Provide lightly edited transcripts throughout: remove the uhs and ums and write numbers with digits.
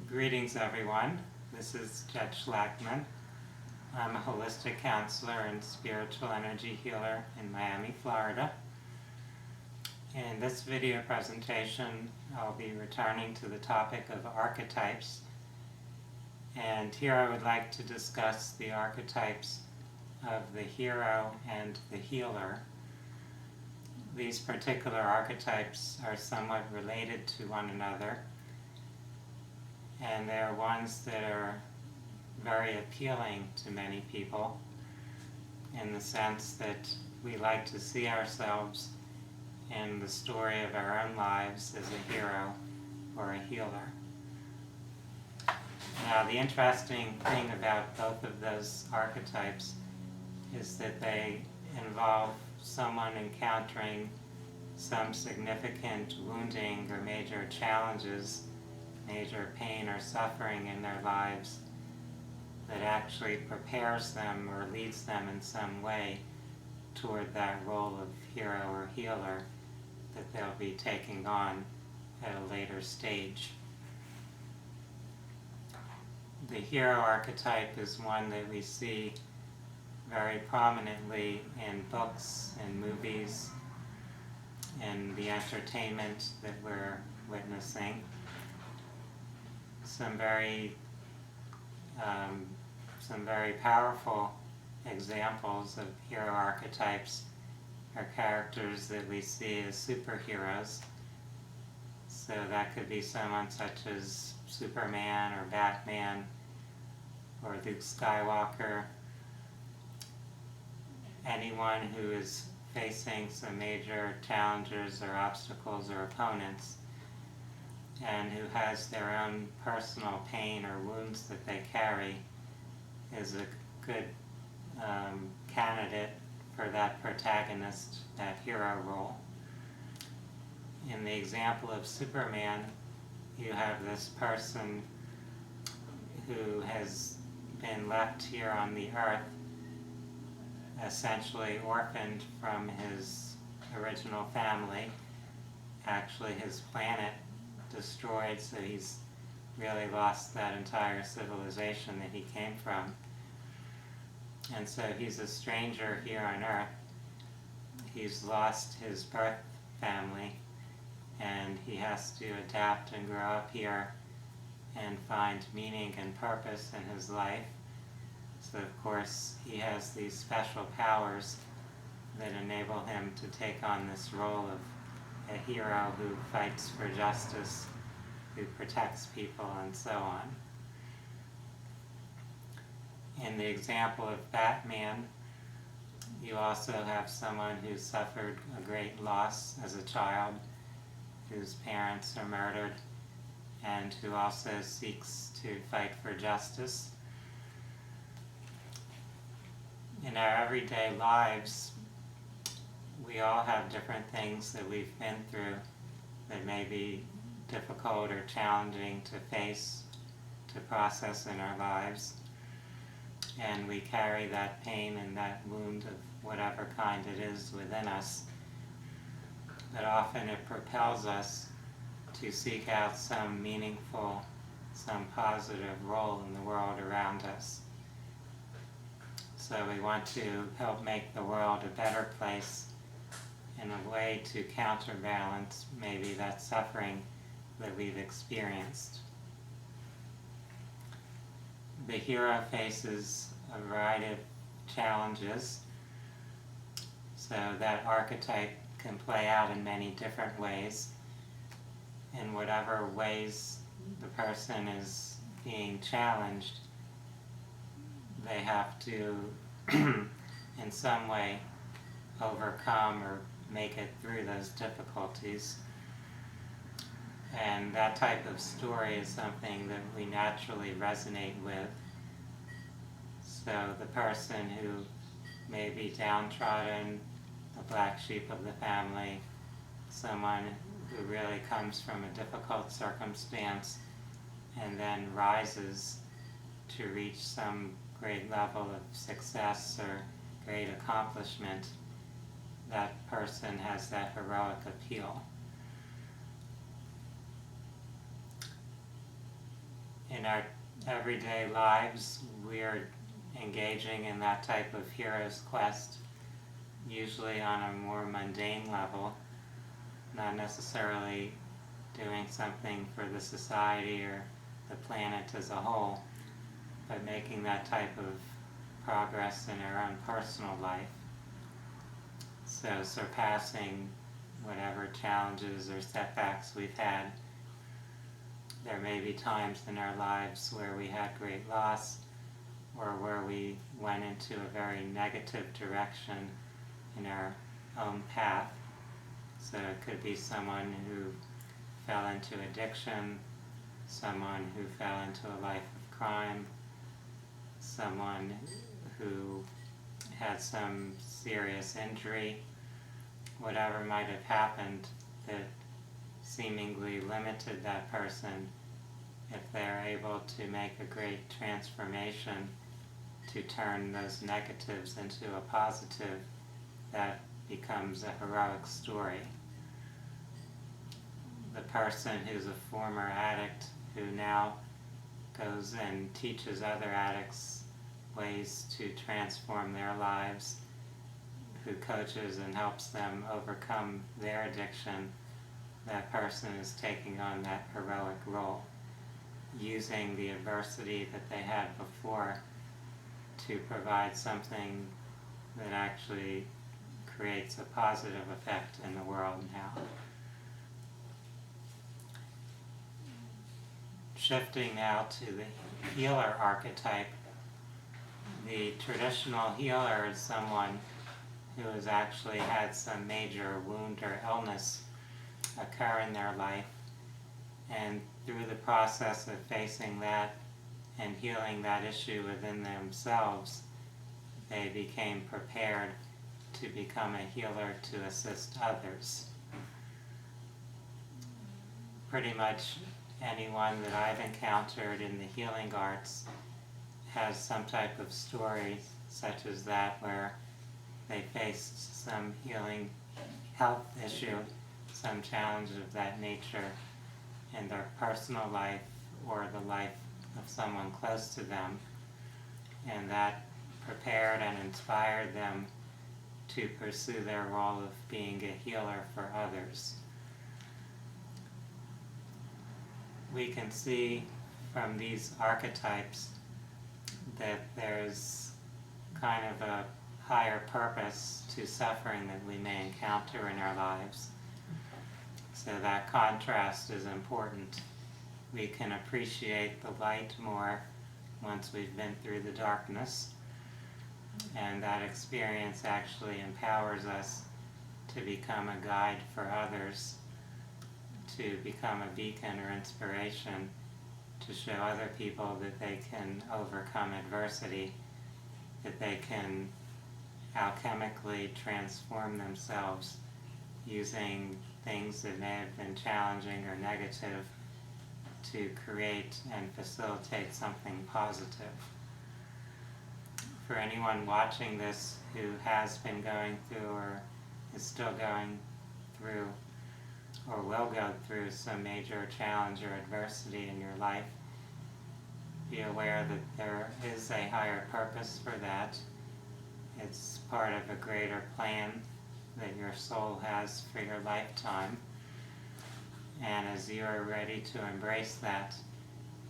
Greetings everyone, this is Jed Shlackman. I'm a holistic counselor and spiritual energy healer in Miami, Florida. In this video presentation, I'll be returning to the topic of archetypes. And here I would like to discuss the archetypes of the hero and the healer. These particular archetypes are somewhat related to one another, and they are ones that are very appealing to many people in the sense that we like to see ourselves in the story of our own lives as a hero or a healer. Now, the interesting thing about both of those archetypes is that they involve someone encountering some significant wounding or major challenges, major pain or suffering in their lives that actually prepares them or leads them in some way toward that role of hero or healer that they'll be taking on at a later stage. The hero archetype is one that we see very prominently in books and movies, in the entertainment that we're witnessing. Some very powerful examples of hero archetypes are characters that we see as superheroes. So that could be someone such as Superman or Batman or Luke Skywalker. Anyone who is facing some major challenges or obstacles or opponents, and who has their own personal pain or wounds that they carry, is a good candidate for that protagonist, that hero role. In the example of Superman, you have this person who has been left here on the earth, essentially orphaned from his original family, actually his planet destroyed, so he's really lost that entire civilization that he came from. And so he's a stranger here on Earth. He's lost his birth family, and he has to adapt and grow up here and find meaning and purpose in his life. So of course he has these special powers that enable him to take on this role of a hero who fights for justice, who protects people, and so on. In the example of Batman, you also have someone who suffered a great loss as a child, whose parents are murdered, and who also seeks to fight for justice. In our everyday lives, we all have different things that we've been through that may be difficult or challenging to face, to process in our lives. And we carry that pain and that wound of whatever kind it is within us. But often it propels us to seek out some meaningful, some positive role in the world around us. So we want to help make the world a better place in a way to counterbalance maybe that suffering that we've experienced. The hero faces a variety of challenges, so that archetype can play out in many different ways. In whatever ways the person is being challenged, they have to in some way overcome or make it through those difficulties. And that type of story is something that we naturally resonate with. So the person who may be downtrodden, the black sheep of the family, someone who really comes from a difficult circumstance and then rises to reach some great level of success or great accomplishment, that person has that heroic appeal. in our everyday lives, we're engaging in that type of hero's quest, usually on a more mundane level, not necessarily doing something for the society or the planet as a whole, but making that type of progress in our own personal life. So surpassing whatever challenges or setbacks we've had. There may be times in our lives where we had great loss, or where we went into a very negative direction in our own path. So it could be someone who fell into addiction, someone who fell into a life of crime, someone who had some serious injury, whatever might have happened that seemingly limited that person. If they're able to make a great transformation to turn those negatives into a positive, that becomes a heroic story. The person who's a former addict who now goes and teaches other addicts ways to transform their lives, who coaches and helps them overcome their addiction, that person is taking on that heroic role, using the adversity that they had before to provide something that actually creates a positive effect in the world now. Shifting now to the healer archetype, the traditional healer is someone who has actually had some major wound or illness occur in their life, and through the process of facing that and healing that issue within themselves, they became prepared to become a healer to assist others. Pretty much anyone that I've encountered in the healing arts has some type of story such as that, where they faced some healing health issue, some challenge of that nature in their personal life or the life of someone close to them, and that prepared and inspired them to pursue their role of being a healer for others. We can see from these archetypes that there's kind of a higher purpose to suffering that we may encounter in our lives. So that contrast is important. We can appreciate the light more once we've been through the darkness, and that experience actually empowers us to become a guide for others, to become a beacon or inspiration, to show other people that they can overcome adversity, that they can alchemically transform themselves using things that may have been challenging or negative to create and facilitate something positive. For anyone watching this who has been going through or is still going through or will go through some major challenge or adversity in your life, be aware that there is a higher purpose for that. It's part of a greater plan that your soul has for your lifetime. And as you are ready to embrace that,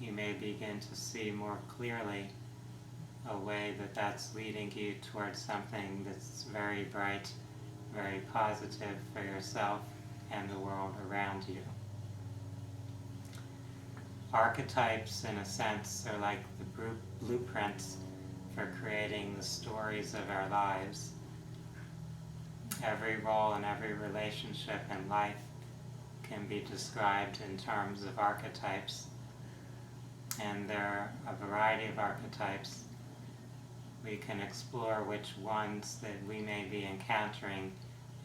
you may begin to see more clearly a way that that's leading you towards something that's very bright, very positive for yourself and the world around you. Archetypes, in a sense, are like the blueprints for creating the stories of our lives. Every role and every relationship in life can be described in terms of archetypes, and there are a variety of archetypes. We can explore which ones that we may be encountering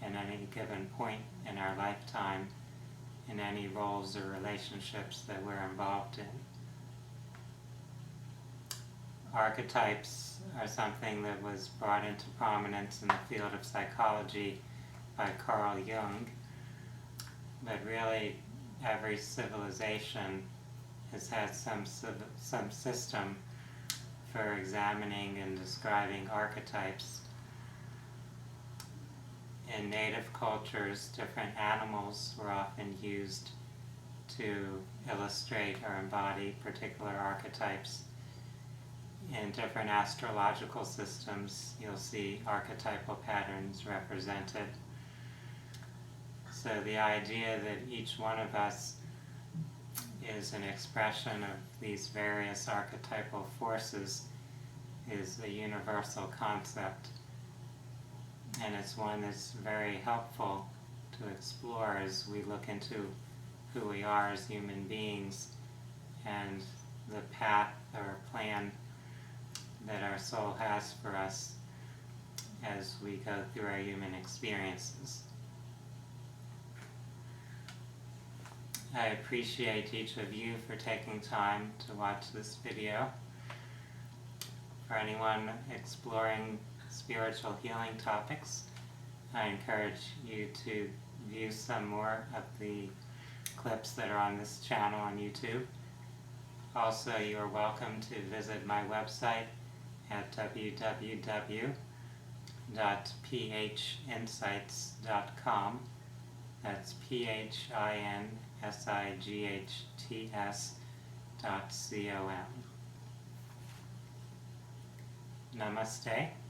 in any given point in our lifetime, in any roles or relationships that we're involved in. Archetypes are something that was brought into prominence in the field of psychology by Carl Jung, but really every civilization has had some system for examining and describing archetypes. In native cultures, different animals were often used to illustrate or embody particular archetypes. In different astrological systems, you'll see archetypal patterns represented. So the idea that each one of us is an expression of these various archetypal forces is a universal concept, and it's one that's very helpful to explore as we look into who we are as human beings and the path or plan that our soul has for us as we go through our human experiences. I appreciate each of you for taking time to watch this video. For anyone exploring spiritual healing topics, I encourage you to view some more of the clips that are on this channel on YouTube. Also, you are welcome to visit my website at www.phinsights.com. That's PHINSIGHTS.com. Namaste.